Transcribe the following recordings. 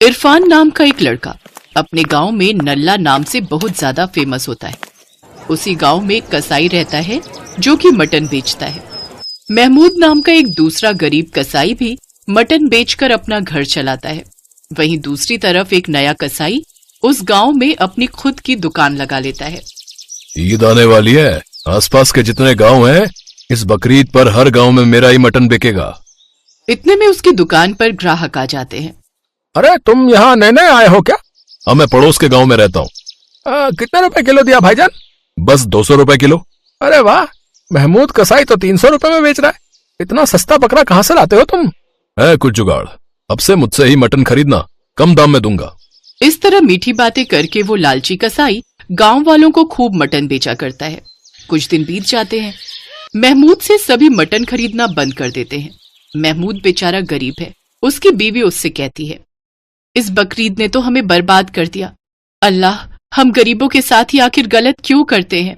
इरफान नाम का एक लड़का अपने गांव में नल्ला नाम से बहुत ज्यादा फेमस होता है। उसी गांव में एक कसाई रहता है जो कि मटन बेचता है। महमूद नाम का एक दूसरा गरीब कसाई भी मटन बेचकर अपना घर चलाता है। वहीं दूसरी तरफ एक नया कसाई उस गांव में अपनी खुद की दुकान लगा लेता है। ईद आने वाली है, आसपास के जितने गांव हैं, इस बकरीद पर हर गांव में मेरा ही मटन बिकेगा। इतने में उसकी दुकान पर ग्राहक आ जाते हैं। अरे तुम यहाँ नए नए आए हो क्या? हाँ, मैं पड़ोस के गांव में रहता हूँ। कितने रुपए किलो दिया भाईजान? बस 200 रुपए किलो। अरे वाह, महमूद कसाई तो 300 रुपए में बेच रहा है। इतना सस्ता बकरा कहाँ से लाते हो तुम? है कुछ जुगाड़, अब से मुझसे ही मटन खरीदना, कम दाम में दूंगा। इस तरह मीठी बातें करके वो लालची कसाई गांव वालों को खूब मटन बेचा करता है। कुछ दिन बीत जाते हैं। महमूद से सभी मटन खरीदना बंद कर देते हैं। महमूद बेचारा गरीब है। उसकी बीवी उससे कहती है, इस बकरीद ने तो हमें बर्बाद कर दिया। अल्लाह, हम गरीबों के साथ ही आखिर गलत क्यों करते हैं?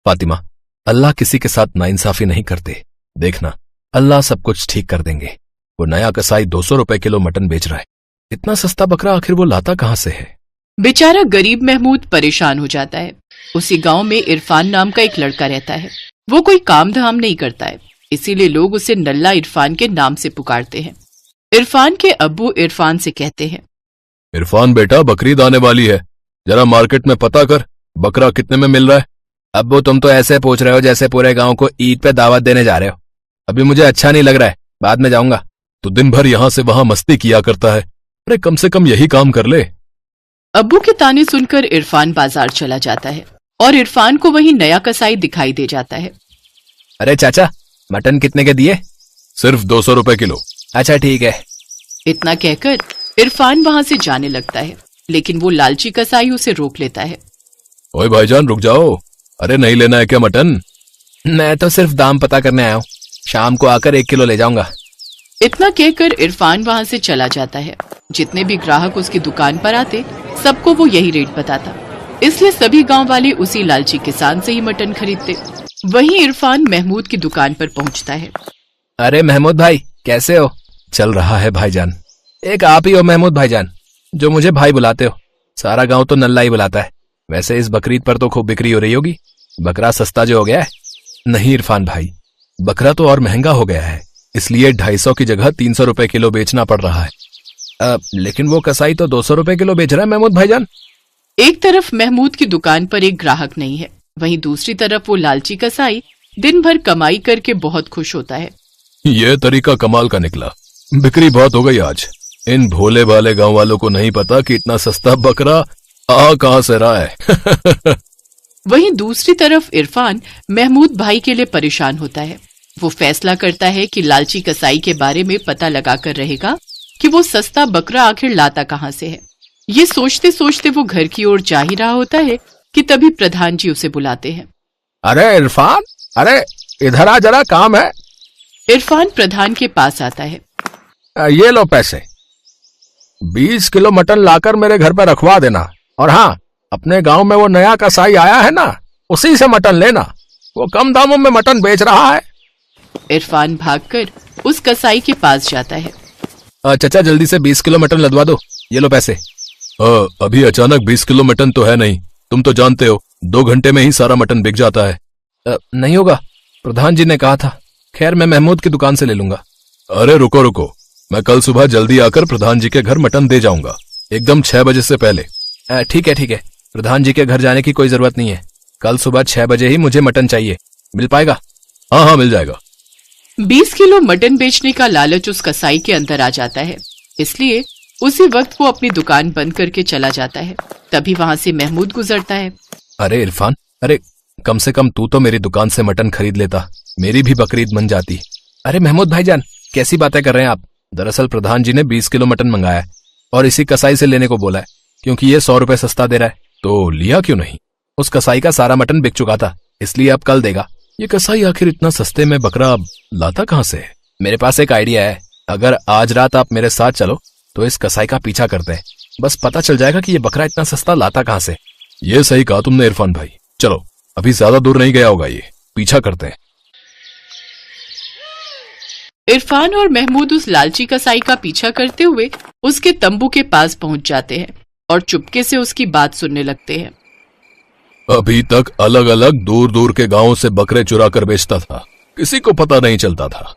फातिमा, अल्लाह किसी के साथ नाइंसाफी नहीं करते। देखना, अल्लाह सब कुछ ठीक कर देंगे। वो नया कसाई 200 रुपए किलो मटन बेच रहा है। इतना सस्ता बकरा आखिर वो लाता कहाँ से है? बेचारा गरीब महमूद परेशान हो जाता है। उसी गांव में इरफान नाम का एक लड़का रहता है। वो कोई काम धाम नहीं करता है, इसीलिए लोग उसे नल्ला इरफान के नाम से पुकारते हैं। इरफान के अब्बू इरफान से कहते हैं, इरफान बेटा, बकरीद आने वाली है, जरा मार्केट में पता कर, बकरा कितने में मिल रहा है। अब्बू, तुम तो ऐसे पूछ रहे हो जैसे पूरे गांव को ईद पे दावत देने जा रहे हो। अभी मुझे अच्छा नहीं लग रहा है, बाद में जाऊंगा। तो दिन भर यहाँ से वहां मस्ती किया करता है, अरे कम से कम यही काम कर ले। अब्बू के ताने सुनकर इरफान बाजार चला जाता है और इरफान को वही नया कसाई दिखाई दे जाता है। अरे चाचा, मटन कितने के दिए? सिर्फ 200 रुपए किलो। अच्छा ठीक है। इतना कहकर इरफान वहां से जाने लगता है, लेकिन वो लालची कसाई उसे रोक लेता है। ओए भाईजान, रुक जाओ। अरे नहीं लेना है क्या मटन? मैं तो सिर्फ दाम पता करने आया हूँ, शाम को आकर 1 किलो ले जाऊंगा। इतना कहकर इरफान वहां से चला जाता है। जितने भी ग्राहक उसकी दुकान पर आते, सबको वो यही रेट बताता, इसलिए सभी गांव वाले उसी लालची किसान से ही मटन खरीदते। वहीं इरफान महमूद की दुकान पर पहुंचता है। अरे महमूद भाई, कैसे हो? चल रहा है भाईजान। एक आप ही हो महमूद भाईजान जो मुझे भाई बुलाते हो? सारा गांव तो नल्ला ही बुलाता है। वैसे इस बकरीद पर तो खूब बिक्री हो रही होगी। बकरा सस्ता जो हो गया है। नहीं इरफान भाई, बकरा तो और महंगा हो गया है, इसलिए 250 की जगह 300 रुपए किलो बेचना पड़ रहा है। लेकिन वो कसाई तो 200 रुपए किलो बेच रहा है महमूद भाईजान। एक तरफ महमूद की दुकान पर एक ग्राहक नहीं है, वहीं दूसरी तरफ वो लालची कसाई दिन भर कमाई करके बहुत खुश होता है। ये तरीका कमाल का निकला, बिक्री बहुत हो गई आज। इन भोले भाले गांव वालों को नहीं पता कि इतना सस्ता बकरा आ कहां से रहा है। वहीं दूसरी तरफ इरफान महमूद भाई के लिए परेशान होता है। वो फैसला करता है कि लालची कसाई के बारे में पता लगाकर रहेगा कि वो सस्ता बकरा आखिर लाता कहां से है। ये सोचते सोचते वो घर की ओर जा ही रहा होता है कि तभी प्रधान जी उसे बुलाते हैं। अरे इरफान, अरे इधर आ, जरा काम है। इरफान प्रधान के पास आता है। ये लो पैसे, 20 किलो मटन लाकर मेरे घर पर रखवा देना। और हाँ, अपने गांव में वो नया कसाई आया है ना, उसी से मटन लेना, वो कम दामों में मटन बेच रहा है। इरफान भागकर उस कसाई के पास जाता है। चाचा, जल्दी से 20 किलो मटन लदवा दो, ये लो पैसे। अभी अचानक 20 किलो मटन तो है नहीं, तुम तो जानते हो 2 घंटे में ही सारा मटन बिक जाता है। नहीं होगा, प्रधान जी ने कहा था। खैर, मैं महमूद की दुकान से ले लूंगा। अरे रुको रुको, मैं कल सुबह जल्दी आकर प्रधान जी के घर मटन दे जाऊंगा, एकदम 6 बजे से पहले। ठीक है ठीक है, प्रधान जी के घर जाने की कोई जरूरत नहीं है। कल सुबह 6 बजे ही मुझे मटन चाहिए। मिल पाएगा? हाँ हाँ, मिल जाएगा। 20 किलो मटन बेचने का लालच उस कसाई के अंदर आ जाता है, इसलिए उसी वक्त वो अपनी दुकान बंद करके चला जाता है। तभी वहां से महमूद गुजरता है। अरे इरफान, अरे कम से कम तू तो मेरी दुकान से मटन खरीद लेता, मेरी भी बकरीद बन जाती। अरे महमूद भाईजान, कैसी बातें कर रहे हैं आप? दरअसल प्रधान जी ने 20 किलो मटन मंगाया है और इसी कसाई से लेने को बोला है, क्योंकि ये 100 रुपए सस्ता दे रहा है। तो लिया क्यों नहीं? उस कसाई का सारा मटन बिक चुका था, इसलिए अब कल देगा। ये कसाई आखिर इतना सस्ते में बकरा लाता कहां से है? मेरे पास एक आइडिया है। अगर आज रात आप मेरे साथ चलो तो इस कसाई का पीछा करते हैं, बस पता चल जाएगा कि ये बकरा इतना सस्ता लाता कहां से। ये सही कहा तुमने इरफान भाई, चलो अभी ज्यादा दूर नहीं गया होगा, ये पीछा करते हैं। इरफान और महमूद उस लालची कसाई का पीछा करते हुए उसके तंबू के पास पहुंच जाते हैं और चुपके से उसकी बात सुनने लगते हैं। अभी तक अलग अलग दूर दूर के गांवों से बकरे चुरा कर बेचता था, किसी को पता नहीं चलता था।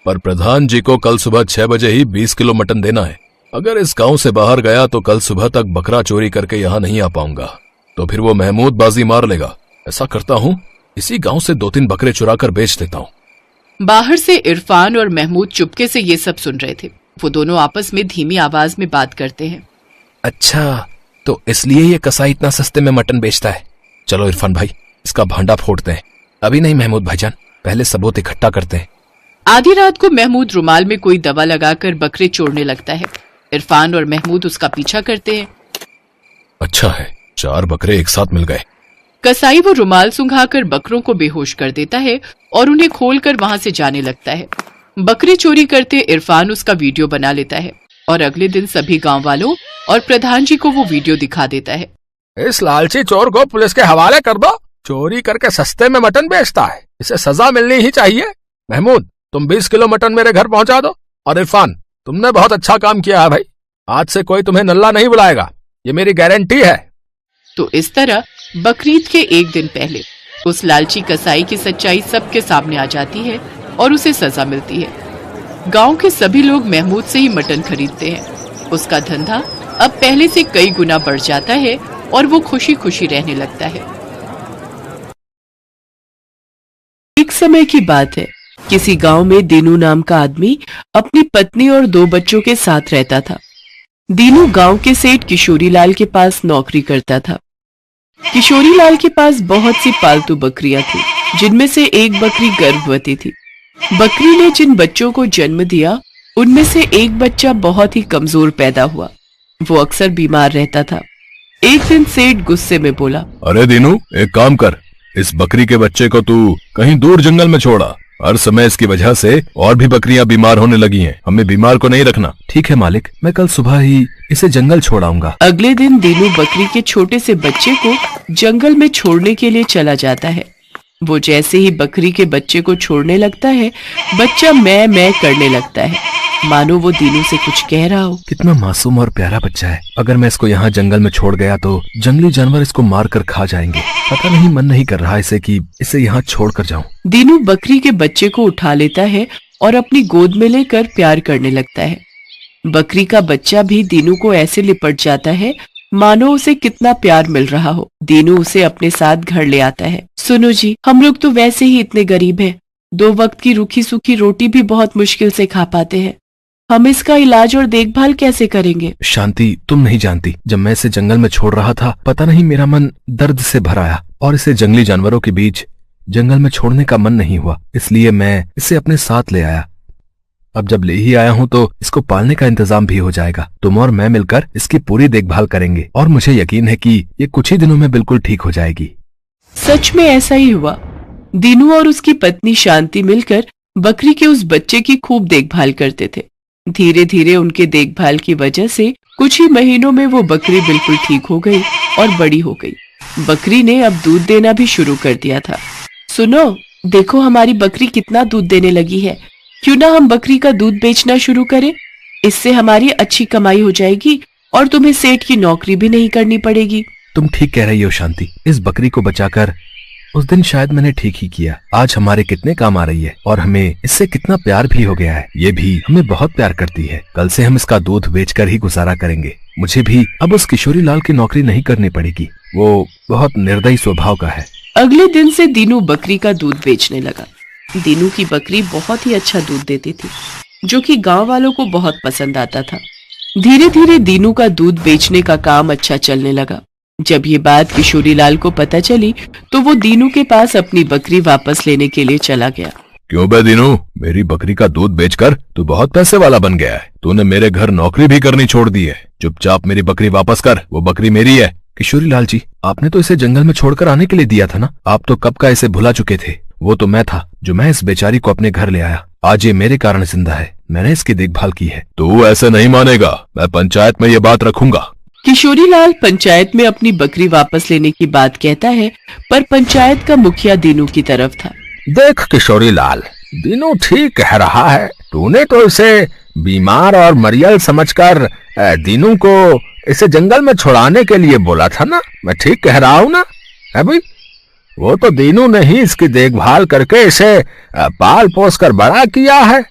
पर प्रधान जी को कल सुबह 6 बजे ही 20 किलो मटन देना है। अगर इस गांव से बाहर गया तो कल सुबह तक बकरा चोरी करके यहाँ नहीं आ पाऊंगा, तो फिर वो महमूद बाजी मार लेगा। ऐसा करता हूँ, इसी गांव से 2-3 बकरे चुरा कर बेच देता हूँ। बाहर से इरफान और महमूद चुपके से ये सब सुन रहे थे। वो दोनों आपस में धीमी आवाज में बात करते हैं। अच्छा, तो इसलिए ये कसाई इतना सस्ते में मटन बेचता है। चलो इरफान भाई, इसका भांडा फोड़ते हैं। अभी नहीं महमूद भाईजान, पहले सबूत इकट्ठा करते हैं। आधी रात को महमूद रुमाल में कोई दवा लगाकर बकरे चोरने लगता है। इरफान और महमूद उसका पीछा करते हैं। अच्छा है, 4 बकरे एक साथ मिल गए। कसाई वो रुमाल सुंघाकर बकरों को बेहोश कर देता है और उन्हें खोलकर वहां से जाने लगता है। बकरे चोरी करते इरफान उसका वीडियो बना लेता है और अगले दिन सभी गांव वालों और प्रधान जी को वो वीडियो दिखा देता है। इस लालची चोर को पुलिस के हवाले कर दो, चोरी करके सस्ते में मटन बेचता है, इसे सजा मिलनी ही चाहिए। महमूद, तुम 20 किलो मटन मेरे घर पहुंचा दो। और इरफान, तुमने बहुत अच्छा काम किया है भाई, आज से कोई तुम्हें नल्ला नहीं बुलाएगा, ये मेरी गारंटी है। तो इस तरह बकरीद के एक दिन पहले उस लालची कसाई की सच्चाई सबके सामने आ जाती है और उसे सजा मिलती है। गांव के सभी लोग महमूद से ही मटन खरीदते हैं। उसका धंधा अब पहले से कई गुना बढ़ जाता है और वो खुशी खुशी रहने लगता है। एक समय की बात है, किसी गांव में दीनू नाम का आदमी अपनी पत्नी और 2 बच्चों के साथ रहता था। दीनू गांव के सेठ किशोरीलाल के पास नौकरी करता था। किशोरीलाल के पास बहुत सी पालतू बकरियां थी, जिनमें से एक बकरी गर्भवती थी। बकरी ने जिन बच्चों को जन्म दिया, उनमें से एक बच्चा बहुत ही कमजोर पैदा हुआ। वो अक्सर बीमार रहता था। एक दिन सेठ गुस्से में बोला, अरे दीनू, एक काम कर, इस बकरी के बच्चे को तू कहीं दूर जंगल में छोड़ा। हर समय इसकी वजह से और भी बकरियां बीमार होने लगी हैं। हमें बीमार को नहीं रखना। ठीक है मालिक, मैं कल सुबह ही इसे जंगल छोड़ाऊंगा। अगले दिन दीनू बकरी के छोटे से बच्चे को जंगल में छोड़ने के लिए चला जाता है। वो जैसे ही बकरी के बच्चे को छोड़ने लगता है, बच्चा मैं करने लगता है, मानो वो दीनू से कुछ कह रहा हो। कितना मासूम और प्यारा बच्चा है। अगर मैं इसको यहाँ जंगल में छोड़ गया तो जंगली जानवर इसको मार कर खा जाएंगे। पता नहीं, मन नहीं कर रहा इसे कि इसे यहाँ छोड़ कर जाऊं। दीनू बकरी के बच्चे को उठा लेता है और अपनी गोद में लेकर प्यार करने लगता है। बकरी का बच्चा भी दीनू को ऐसे लिपट जाता है मानो उसे कितना प्यार मिल रहा हो। दीनू उसे अपने साथ घर ले आता है। सुनो जी, हम लोग तो वैसे ही इतने गरीब हैं, 2 वक्त की रूखी सूखी रोटी भी बहुत मुश्किल से खा पाते हैं। हम इसका इलाज और देखभाल कैसे करेंगे? शांति, तुम नहीं जानती, जब मैं इसे जंगल में छोड़ रहा था, पता नहीं मेरा मन दर्द से भर आया और इसे जंगली जानवरों के बीच जंगल में छोड़ने का मन नहीं हुआ, इसलिए मैं इसे अपने साथ ले आया। अब जब ले ही आया हूँ तो इसको पालने का इंतजाम भी हो जाएगा। तुम और मैं मिलकर इसकी पूरी देखभाल करेंगे और मुझे यकीन है कि ये कुछ ही दिनों में बिल्कुल ठीक हो जाएगी। सच में ऐसा ही हुआ। दीनू और उसकी पत्नी शांति मिलकर बकरी के उस बच्चे की खूब देखभाल करते थे। धीरे धीरे उनके देखभाल की वजह से कुछ ही महीनों में वो बकरी बिल्कुल ठीक हो गई और बड़ी हो गई। बकरी ने अब दूध देना भी शुरू कर दिया था। सुनो, देखो हमारी बकरी कितना दूध देने लगी है। क्यों ना हम बकरी का दूध बेचना शुरू करें? इससे हमारी अच्छी कमाई हो जाएगी और तुम्हें सेठ की नौकरी भी नहीं करनी पड़ेगी। तुम ठीक कह रही हो शांति, इस बकरी को बचाकर उस दिन शायद मैंने ठीक ही किया। आज हमारे कितने काम आ रही है और हमें इससे कितना प्यार भी हो गया है। ये भी हमें बहुत प्यार करती है। कल से हम इसका दूध बेचकर ही गुजारा करेंगे। मुझे भी अब उस किशोरीलाल की नौकरी नहीं करनी पड़ेगी, वो बहुत निर्दयी स्वभाव का है। अगले दिन से दीनू बकरी का दूध बेचने लगा। दीनू की बकरी बहुत ही अच्छा दूध देती थी, जो कि गांव वालों को बहुत पसंद आता था। धीरे धीरे दीनू का दूध बेचने का काम अच्छा चलने लगा। जब ये बात किशोरीलाल को पता चली तो वो दीनू के पास अपनी बकरी वापस लेने के लिए चला गया। क्यों बे दीनू, मेरी बकरी का दूध बेचकर तू बहुत पैसे वाला बन गया है। तूने मेरे घर नौकरी भी करनी छोड़ दी है। चुपचाप मेरी बकरी वापस कर, वो बकरी मेरी है। किशोरीलाल जी, आपने तो इसे जंगल में छोड़कर आने के लिए दिया था ना। आप तो कब का इसे भुला चुके थे। वो तो मैं था जो मैं इस बेचारी को अपने घर ले आया। आज ये मेरे कारण जिंदा है, मैंने इसकी देखभाल की है। तू ऐसे नहीं मानेगा, मैं पंचायत में ये बात रखूंगा। किशोरीलाल पंचायत में अपनी बकरी वापस लेने की बात कहता है, पर पंचायत का मुखिया दीनू की तरफ था। देख किशोरीलाल, दीनू ठीक कह रहा है। तूने तो इसे बीमार और मरियल समझकर दीनू को इसे जंगल में छुड़ाने के लिए बोला था ना। मैं ठीक कह रहा हूं ना? अभी वो तो दीनू ने ही इसकी देखभाल करके इसे पाल पोस कर बड़ा किया है।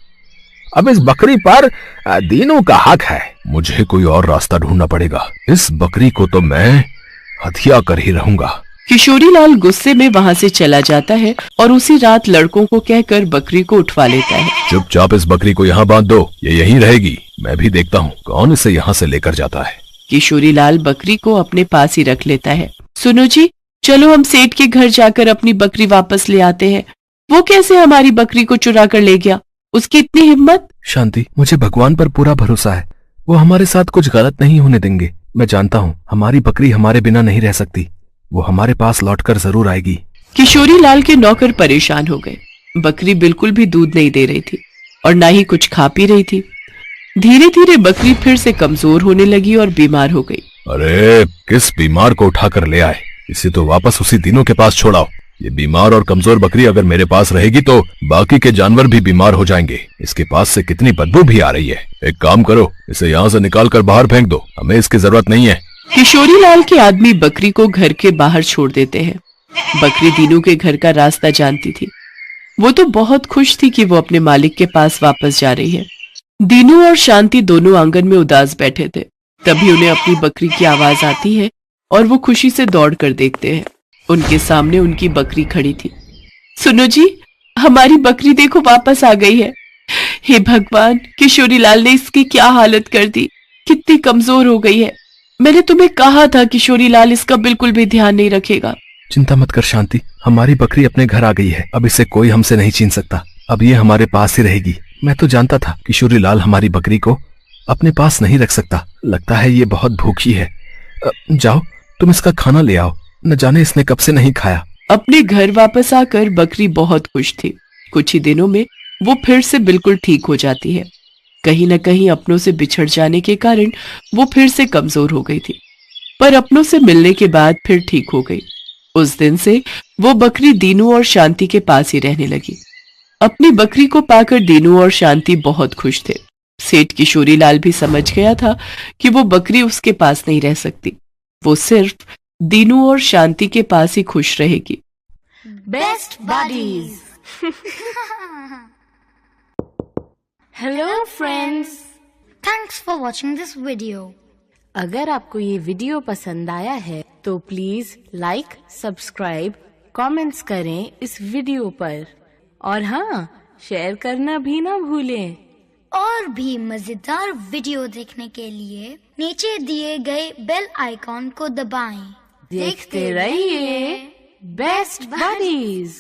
अब इस बकरी पर दीनू का हक है। मुझे कोई और रास्ता ढूंढना पड़ेगा। इस बकरी को तो मैं हथिया कर ही रहूंगा। किशोरीलाल गुस्से में वहाँ से चला जाता है और उसी रात लड़कों को कहकर बकरी को उठवा लेता है। चुपचाप इस बकरी को यहाँ बांध दो, ये यहीं रहेगी। मैं भी देखता हूँ कौन इसे यहाँ से लेकर जाता है। किशोरीलाल बकरी को अपने पास ही रख लेता है। सुनो जी, चलो हम सेठ के घर जाकर अपनी बकरी वापस ले आते हैं। वो कैसे हमारी बकरी को चुरा कर ले गया? उसकी इतनी हिम्मत? शांति, मुझे भगवान पर पूरा भरोसा है। वो हमारे साथ कुछ गलत नहीं होने देंगे। मैं जानता हूँ हमारी बकरी हमारे बिना नहीं रह सकती। वो हमारे पास लौटकर जरूर आएगी। किशोरीलाल के नौकर परेशान हो गए। बकरी बिल्कुल भी दूध नहीं दे रही थी और ना ही कुछ खा पी रही थी। धीरे धीरे बकरी फिर से कमजोर होने लगी और बीमार हो गई। अरे किस बीमार को उठाकर ले आए? इसे तो वापस उसी दिनों के पास छोड़ाओ। ये बीमार और कमजोर बकरी अगर मेरे पास रहेगी तो बाकी के जानवर भी बीमार हो जाएंगे। इसके पास से कितनी बदबू भी आ रही है। एक काम करो, इसे यहाँ से निकाल कर बाहर फेंक दो। हमें इसकी जरूरत नहीं है। किशोरीलाल के आदमी बकरी को घर के बाहर छोड़ देते हैं। बकरी दीनू के घर का रास्ता जानती थी। वो तो बहुत खुश थी कि वो अपने मालिक के पास वापस जा रही है। दीनू और शांति दोनों आंगन में उदास बैठे थे। तभी उन्हें अपनी बकरी की आवाज आती है और वो खुशी से दौड़ कर देखते हैं। उनके सामने उनकी बकरी खड़ी थी। सुनो जी, हमारी बकरी देखो वापस आ गई है। हे भगवान, किशोरीलाल ने इसकी क्या हालत कर दी। कितनी कमजोर हो गई है। मैंने तुम्हें कहा था किशोरीलाल इसका बिल्कुल भी ध्यान नहीं रखेगा। चिंता मत कर शांति, हमारी बकरी अपने घर आ गई है। अब इसे कोई हमसे नहीं छीन सकता। अब ये हमारे पास ही रहेगी। मैं तो जानता था किशोरीलाल हमारी बकरी को अपने पास नहीं रख सकता। लगता है ये बहुत भूखी है। जाओ तुम इसका खाना ले आओ। न जाने इसने कब से नहीं खाया। अपने घर वापस आकर बकरी बहुत खुश थी। कुछ ही दिनों में वो फिर से बिल्कुल ठीक हो जाती है। कहीं न कहीं अपनों से बिछड़ जाने के कारण वो फिर से कमजोर हो गई थी, पर अपनों से मिलने के बाद फिर ठीक हो गई। उस दिन से वो बकरी दीनू और शांति के पास ही रहने लगी। अपनी बकरी को पाकर दीनू और शांति बहुत खुश थे। सेठ किशोरीलाल भी समझ गया था कि वो बकरी उसके पास नहीं रह सकती। वो सिर्फ दीनू और शांति के पास ही खुश रहेगी। Best buddies. Hello friends, Thanks for watching this video. अगर आपको ये वीडियो पसंद आया है तो प्लीज लाइक, सब्सक्राइब, कमेंट्स करें इस वीडियो पर और हाँ, शेयर करना भी ना भूलें। और भी मजेदार वीडियो देखने के लिए नीचे दिए गए बेल आइकॉन को दबाएं। देखते रहिए बेस्ट बडीज।